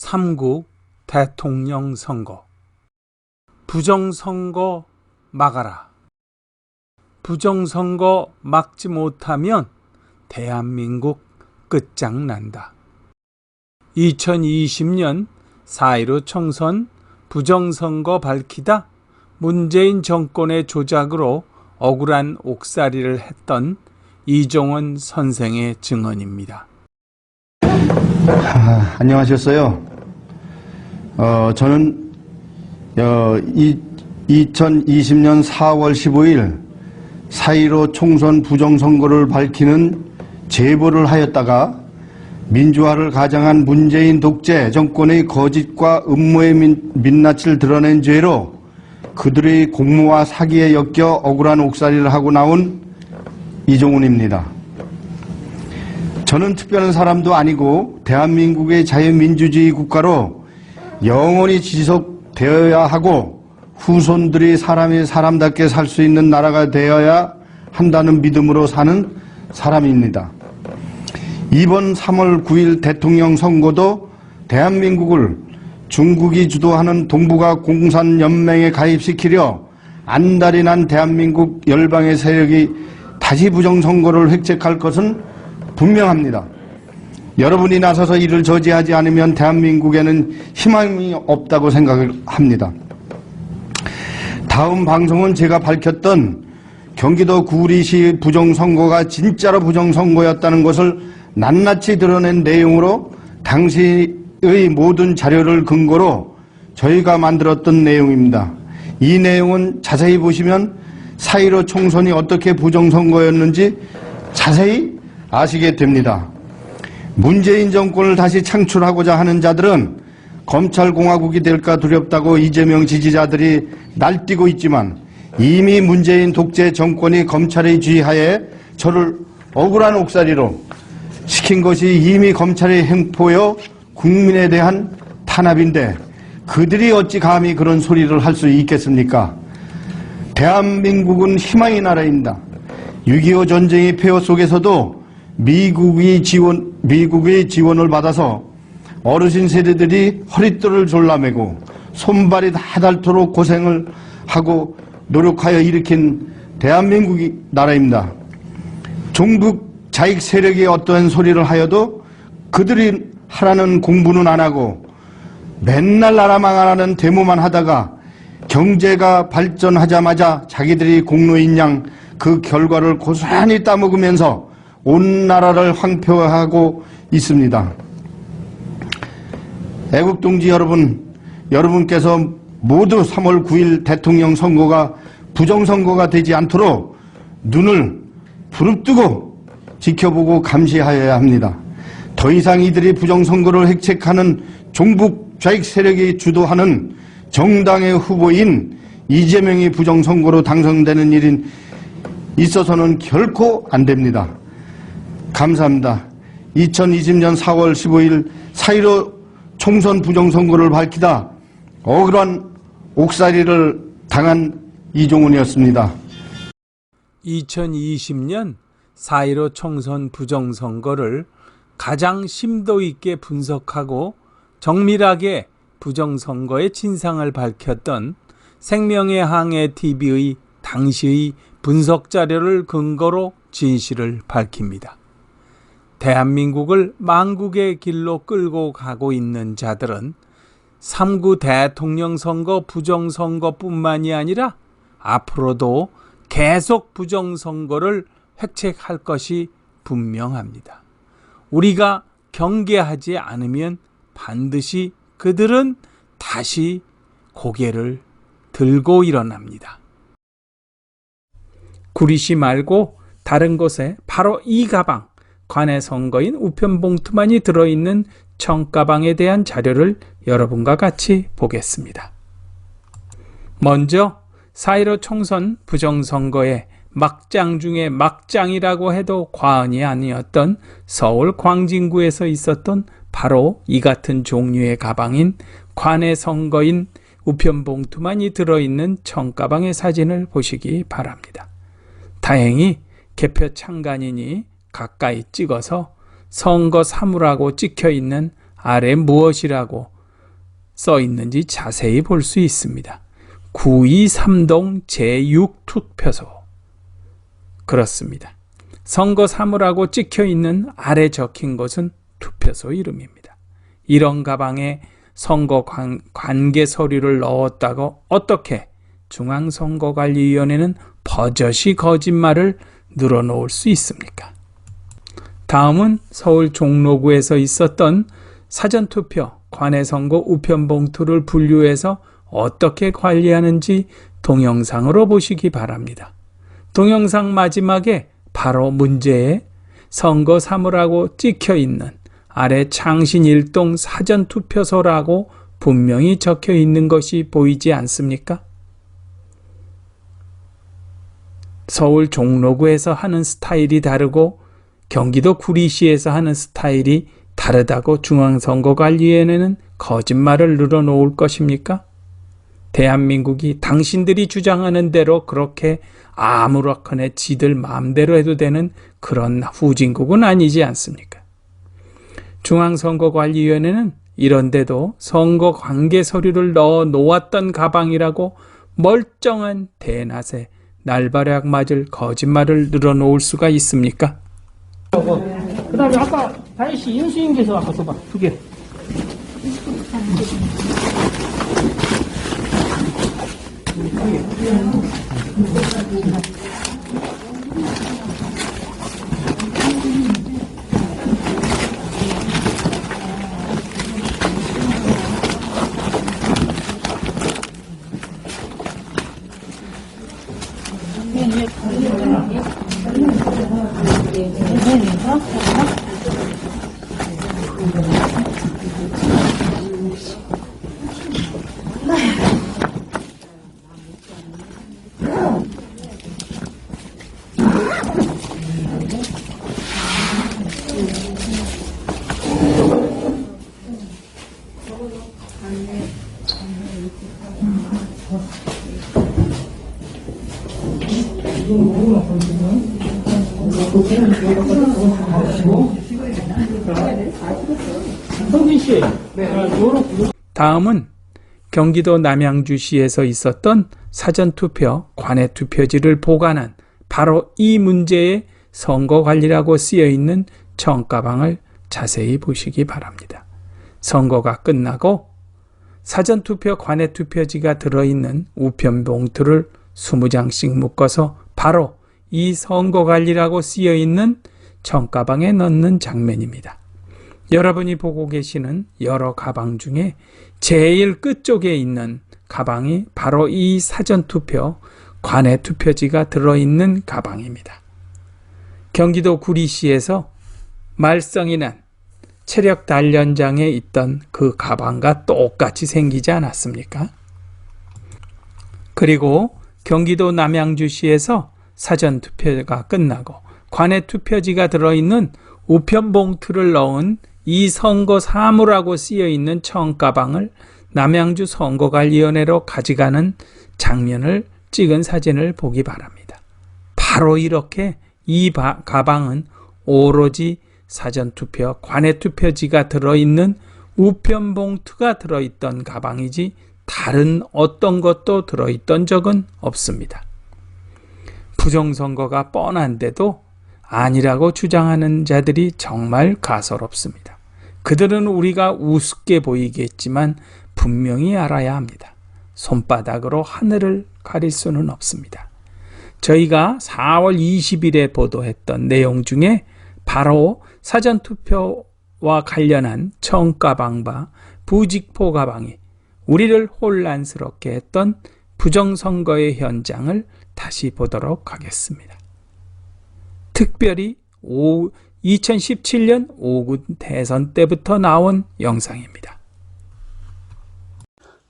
3구 대통령 선거. 부정선거 막아라. 부정선거 막지 못하면 대한민국 끝장난다. 2020년 4.15 총선 부정선거 밝히다 문재인 정권의 조작으로 억울한 옥살이를 했던 이종원 선생의 증언입니다. 안녕하셨어요. 저는 2020년 4월 15일 4.15 총선 부정선거를 밝히는 제보를 하였다가 민주화를 가장한 문재인 독재 정권의 거짓과 음모의 민낯을 드러낸 죄로 그들의 공모와 사기에 엮여 억울한 옥살이를 하고 나온 이종훈입니다. 저는 특별한 사람도 아니고 대한민국의 자유민주주의 국가로 영원히 지속되어야 하고 후손들이 사람답게 살 수 있는 나라가 되어야 한다는 믿음으로 사는 사람입니다. 이번 3월 9일 대통령 선거도 대한민국을 중국이 주도하는 동북아 공산연맹에 가입시키려 안달이 난 대한민국 열방의 세력이 다시 부정선거를 획책할 것은 분명합니다. 여러분이 나서서 이를 저지하지 않으면 대한민국에는 희망이 없다고 생각을 합니다. 다음 방송은 제가 밝혔던 경기도 구리시 부정선거가 진짜로 부정선거였다는 것을 낱낱이 드러낸 내용으로 당시의 모든 자료를 근거로 저희가 만들었던 내용입니다. 이 내용은 자세히 보시면 4.15 총선이 어떻게 부정선거였는지 자세히 아시게 됩니다. 문재인 정권을 다시 창출하고자 하는 자들은 검찰공화국이 될까 두렵다고 이재명 지지자들이 날뛰고 있지만 이미 문재인 독재 정권이 검찰의 지휘하에 저를 억울한 옥살이로 시킨 것이 이미 검찰의 횡포여 국민에 대한 탄압인데 그들이 어찌 감히 그런 소리를 할 수 있겠습니까? 대한민국은 희망의 나라입니다. 6.25 전쟁의 폐허 속에서도 미국의 지원을 받아서 어르신 세대들이 허리띠를 졸라매고 손발이 다 닳도록 고생을 하고 노력하여 일으킨 대한민국의 나라입니다. 종북 자익 세력이 어떠한 소리를 하여도 그들이 하라는 공부는 안 하고 맨날 나라 망하라는 데모만 하다가 경제가 발전하자마자 자기들이 공로인 양 그 결과를 고스란히 따먹으면서 온 나라를 황폐화하고 있습니다. 애국동지 여러분, 여러분께서 모두 3월 9일 대통령 선거가 부정선거가 되지 않도록 눈을 부릅뜨고 지켜보고 감시하여야 합니다. 더 이상 이들이 부정선거를 획책하는 종북 좌익 세력이 주도하는 정당의 후보인 이재명이 부정선거로 당선되는 일이 있어서는 결코 안 됩니다. 감사합니다. 2020년 4월 15일 4.15 총선 부정선거를 밝히다 억울한 옥살이를 당한 이종훈이었습니다. 2020년 4.15 총선 부정선거를 가장 심도 있게 분석하고 정밀하게 부정선거의 진상을 밝혔던 생명의 항해 TV의 당시의 분석 자료를 근거로 진실을 밝힙니다. 대한민국을 망국의 길로 끌고 가고 있는 자들은 3구 대통령 선거 부정선거뿐만이 아니라 앞으로도 계속 부정선거를 획책할 것이 분명합니다. 우리가 경계하지 않으면 반드시 그들은 다시 고개를 들고 일어납니다. 구리시 말고 다른 곳에 바로 이 가방, 관내 선거인 우편봉투만이 들어있는 청가방에 대한 자료를 여러분과 같이 보겠습니다. 먼저 4.15 총선 부정선거의 막장 중에 막장이라고 해도 과언이 아니었던 서울 광진구에서 있었던 바로 이 같은 종류의 가방인 관내 선거인 우편봉투만이 들어있는 청가방의 사진을 보시기 바랍니다. 다행히 개표 창간이니 가까이 찍어서 선거 사무라고 찍혀있는 아래 무엇이라고 써 있는지 자세히 볼 수 있습니다. 923동 제6투표소. 그렇습니다. 선거 사무라고 찍혀 있는 아래 적힌 것은 투표소 이름입니다. 이런 가방에 선거 관계 서류를 넣었다고 어떻게 중앙선거관리위원회는 버젓이 거짓말을 늘어놓을 수 있습니까? 다음은 서울 종로구에서 있었던 사전투표 관외선거 우편봉투를 분류해서 어떻게 관리하는지 동영상으로 보시기 바랍니다. 동영상 마지막에 바로 문제에 선거 사무라고 찍혀 있는 아래 창신 1동 사전투표소라고 분명히 적혀 있는 것이 보이지 않습니까? 서울 종로구에서 하는 스타일이 다르고 경기도 구리시에서 하는 스타일이 다르다고 중앙선거관리위원회는 거짓말을 늘어놓을 것입니까? 대한민국이 당신들이 주장하는 대로 그렇게 아무렇거나 지들 마음대로 해도 되는 그런 후진국은 아니지 않습니까? 중앙선거관리위원회는 이런데도 선거 관계 서류를 넣어 놓았던 가방이라고 멀쩡한 대낮에 날바락 맞을 거짓말을 늘어놓을 수가 있습니까? 그 다음에 아까 다혜씨 인수인계서 아까 써봐 2개. 다음은 경기도 남양주시에서 있었던 사전투표 관외투표지를 보관한 바로 이 문제의 선거관리라고 쓰여있는 청가방을 자세히 보시기 바랍니다. 선거가 끝나고 사전투표 관외투표지가 들어있는 우편봉투를 20장씩 묶어서 바로 이 선거관리라고 쓰여있는 청가방에 넣는 장면입니다. 여러분이 보고 계시는 여러 가방 중에 제일 끝쪽에 있는 가방이 바로 이 사전투표 관외투표지가 들어있는 가방입니다. 경기도 구리시에서 말썽이 난 체력 단련장에 있던 그 가방과 똑같이 생기지 않았습니까? 그리고 경기도 남양주시에서 사전투표가 끝나고 관외투표지가 들어있는 우편봉투를 넣은 이 선거 사무라고 쓰여있는 청가방을 남양주 선거관리위원회로 가져가는 장면을 찍은 사진을 보기 바랍니다. 바로 이렇게 이 가방은 오로지 사전투표 관외투표지가 들어있는 우편봉투가 들어있던 가방이지 다른 어떤 것도 들어있던 적은 없습니다. 부정선거가 뻔한데도 아니라고 주장하는 자들이 정말 가소롭습니다. 그들은 우리가 우습게 보이겠지만 분명히 알아야 합니다. 손바닥으로 하늘을 가릴 수는 없습니다. 저희가 4월 20일에 보도했던 내용 중에 바로 사전투표와 관련한 청가방과 부직포 가방이 우리를 혼란스럽게 했던 부정선거의 현장을 다시 보도록 하겠습니다. 특별히 2017년 5군 대선 때부터 나온 영상입니다.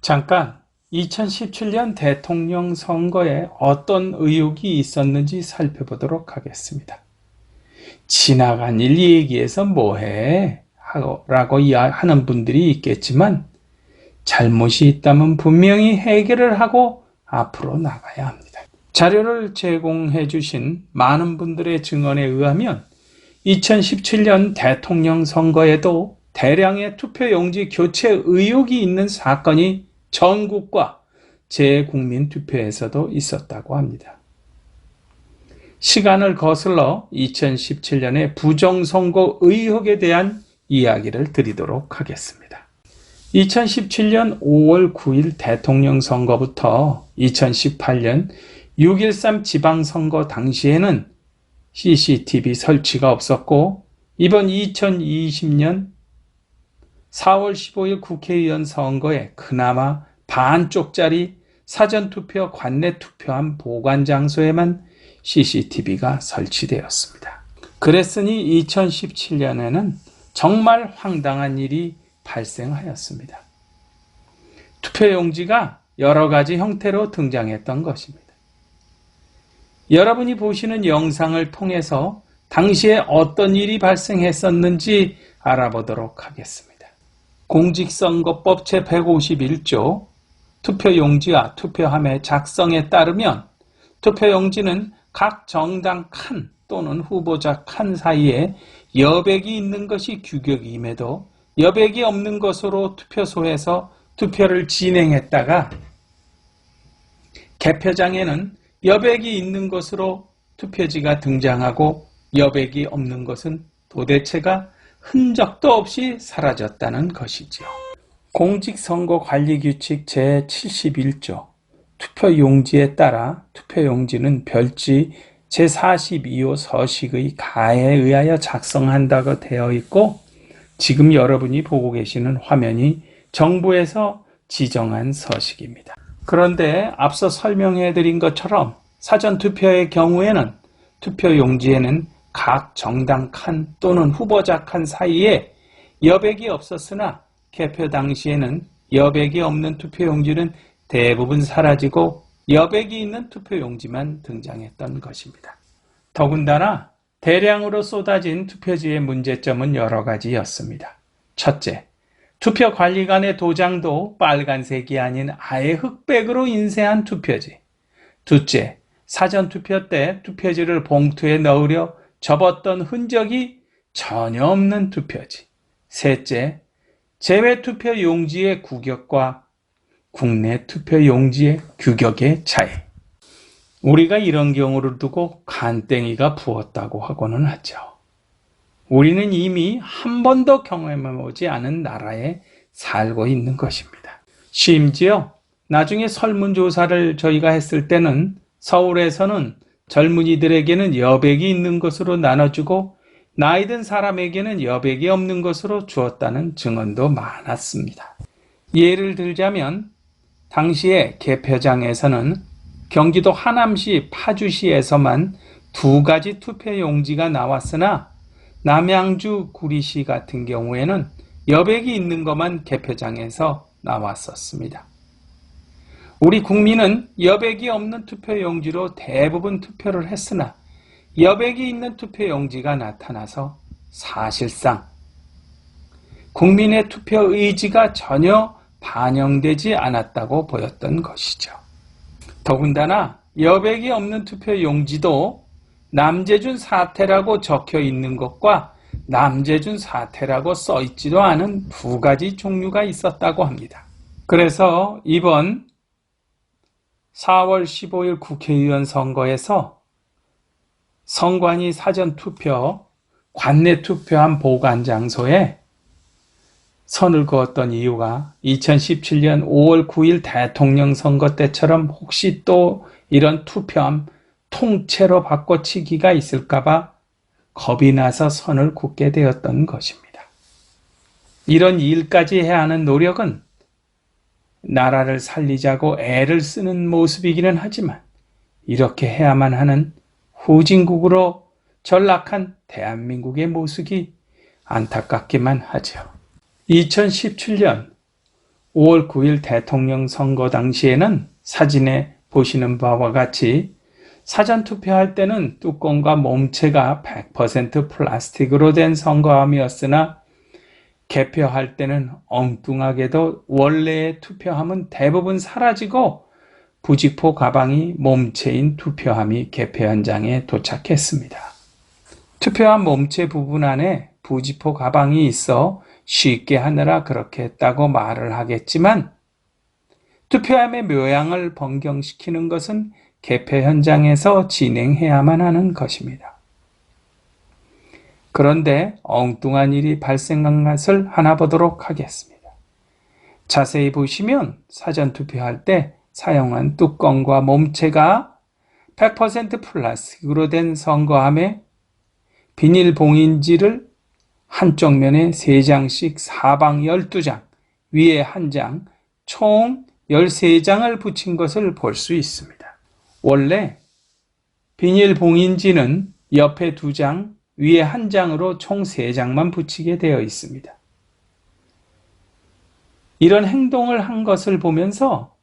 잠깐 2017년 대통령 선거에 어떤 의혹이 있었는지 살펴보도록 하겠습니다. 지나간 일 얘기해서 뭐해? 라고 하는 분들이 있겠지만 잘못이 있다면 분명히 해결을 하고 앞으로 나가야 합니다. 자료를 제공해 주신 많은 분들의 증언에 의하면 2017년 대통령 선거에도 대량의 투표용지 교체 의혹이 있는 사건이 전국과 재국민투표에서도 있었다고 합니다. 시간을 거슬러 2017년의 부정선거 의혹에 대한 이야기를 드리도록 하겠습니다. 2017년 5월 9일 대통령 선거부터 2018년 6.13 지방선거 당시에는 CCTV 설치가 없었고, 이번 2020년 4월 15일 국회의원 선거에 그나마 반쪽짜리 사전투표 관내 투표함 보관 장소에만 CCTV가 설치되었습니다. 그랬으니 2017년에는 정말 황당한 일이 발생하였습니다. 투표용지가 여러 가지 형태로 등장했던 것입니다. 여러분이 보시는 영상을 통해서 당시에 어떤 일이 발생했었는지 알아보도록 하겠습니다. 공직선거법 제151조 투표용지와 투표함의 작성에 따르면 투표용지는 각 정당 칸 또는 후보자 칸 사이에 여백이 있는 것이 규격임에도 여백이 없는 것으로 투표소에서 투표를 진행했다가 개표장에는 여백이 있는 것으로 투표지가 등장하고 여백이 없는 것은 도대체가 흔적도 없이 사라졌다는 것이지요. 공직선거관리규칙 제71조 투표용지에 따라 투표용지는 별지 제42호 서식의 가에 의하여 작성한다고 되어 있고, 지금 여러분이 보고 계시는 화면이 정부에서 지정한 서식입니다. 그런데 앞서 설명해 드린 것처럼 사전투표의 경우에는 투표용지에는 각 정당 칸 또는 후보자 칸 사이에 여백이 없었으나 개표 당시에는 여백이 없는 투표용지는 대부분 사라지고 여백이 있는 투표용지만 등장했던 것입니다. 더군다나 대량으로 쏟아진 투표지의 문제점은 여러 가지였습니다. 첫째, 투표관리관의 도장도 빨간색이 아닌 아예 흑백으로 인쇄한 투표지. 둘째, 사전투표 때 투표지를 봉투에 넣으려 접었던 흔적이 전혀 없는 투표지. 셋째, 제외투표 용지의 규격과 국내 투표 용지의 규격의 차이. 우리가 이런 경우를 두고 간땡이가 부었다고 하고는 하죠. 우리는 이미 한 번도 경험해보지 않은 나라에 살고 있는 것입니다. 심지어 나중에 설문조사를 저희가 했을 때는 서울에서는 젊은이들에게는 여백이 있는 것으로 나눠주고 나이 든 사람에게는 여백이 없는 것으로 주었다는 증언도 많았습니다. 예를 들자면 당시에 개표장에서는 경기도 하남시 파주시에서만 2가지 투표용지가 나왔으나 남양주 구리시 같은 경우에는 여백이 있는 것만 개표장에서 나왔었습니다. 우리 국민은 여백이 없는 투표용지로 대부분 투표를 했으나 여백이 있는 투표용지가 나타나서 사실상 국민의 투표 의지가 전혀 반영되지 않았다고 보였던 것이죠. 더군다나 여백이 없는 투표용지도 남재준 사태라고 적혀 있는 것과 남재준 사태라고 써 있지도 않은 2가지 종류가 있었다고 합니다. 그래서 이번 4월 15일 국회의원 선거에서 선관위 사전투표 관내 투표함 보관 장소에 선을 그었던 이유가 2017년 5월 9일 대통령 선거 때처럼 혹시 또 이런 투표함 통째로 바꿔치기가 있을까봐 겁이 나서 선을 긋게 되었던 것입니다. 이런 일까지 해야 하는 노력은 나라를 살리자고 애를 쓰는 모습이기는 하지만 이렇게 해야만 하는 후진국으로 전락한 대한민국의 모습이 안타깝기만 하죠. 2017년 5월 9일 대통령 선거 당시에는 사진에 보시는 바와 같이 사전투표할 때는 뚜껑과 몸체가 100% 플라스틱으로 된 선거함이었으나 개표할 때는 엉뚱하게도 원래의 투표함은 대부분 사라지고 부직포 가방이 몸체인 투표함이 개표 현장에 도착했습니다. 투표함 몸체 부분 안에 부직포 가방이 있어 쉽게 하느라 그렇게 했다고 말을 하겠지만 투표함의 모양을 변경시키는 것은 개표 현장에서 진행해야만 하는 것입니다. 그런데 엉뚱한 일이 발생한 것을 하나 보도록 하겠습니다. 자세히 보시면 사전투표할 때 사용한 뚜껑과 몸체가 100% 플라스틱으로 된 선거함에 비닐봉인지를 한쪽 면에 3장씩 사방 12장, 위에 1장, 총 13장을 붙인 것을 볼 수 있습니다. 원래 비닐봉인지는 옆에 2장, 위에 1장으로 총 3장만 붙이게 되어 있습니다. 이런 행동을 한 것을 보면서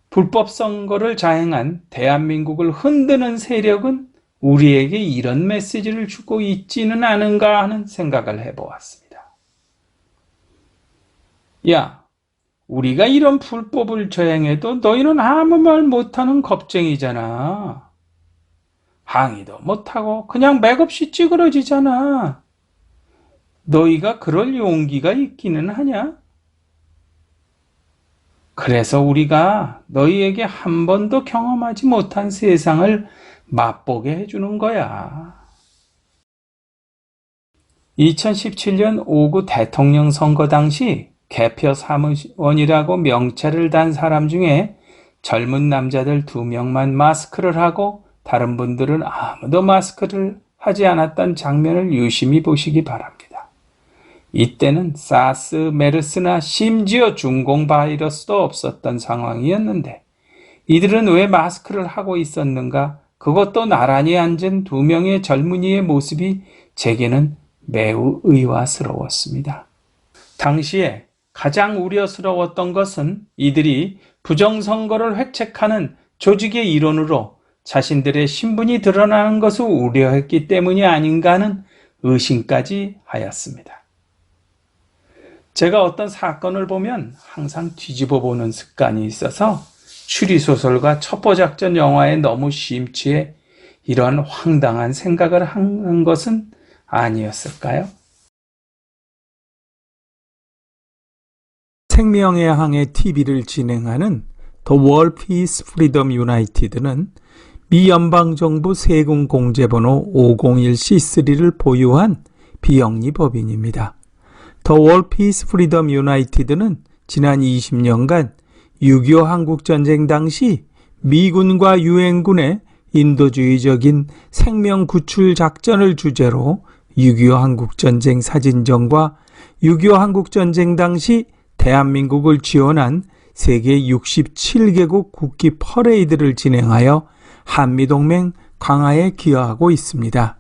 불법 선거를 자행한 대한민국을 흔드는 세력은 우리에게 이런 메시지를 주고 있지는 않은가 하는 생각을 해보았습니다. 야, 우리가 이런 불법을 저행해도 너희는 아무 말 못하는 겁쟁이잖아. 항의도 못하고 그냥 맥없이 찌그러지잖아. 너희가 그럴 용기가 있기는 하냐? 그래서 우리가 너희에게 한 번도 경험하지 못한 세상을 맛보게 해주는 거야. 2017년 5구 대통령 선거 당시 개표 사무원이라고 명찰을 단 사람 중에 젊은 남자들 2명만 마스크를 하고 다른 분들은 아무도 마스크를 하지 않았던 장면을 유심히 보시기 바랍니다. 이때는 사스, 메르스나 심지어 중공 바이러스도 없었던 상황이었는데 이들은 왜 마스크를 하고 있었는가? 그것도 나란히 앉은 2명의 젊은이의 모습이 제게는 매우 의아스러웠습니다. 당시에 가장 우려스러웠던 것은 이들이 부정선거를 획책하는 조직의 일원으로 자신들의 신분이 드러나는 것을 우려했기 때문이 아닌가 하는 의심까지 하였습니다. 제가 어떤 사건을 보면 항상 뒤집어 보는 습관이 있어서 추리소설과 첩보작전 영화에 너무 심취해 이러한 황당한 생각을 하는 것은 아니었을까요? 생명의 항해 TV를 진행하는 The World Peace Freedom United는 미 연방정부 세금 공제번호 501C3를 보유한 비영리 법인입니다. The World Peace Freedom United는 지난 20년간 6.25 한국전쟁 당시 미군과 유엔군의 인도주의적인 생명 구출 작전을 주제로 6.25 한국전쟁 사진전과 6.25 한국전쟁 당시 대한민국을 지원한 세계 67개국 국기 퍼레이드를 진행하여 한미동맹 강화에 기여하고 있습니다.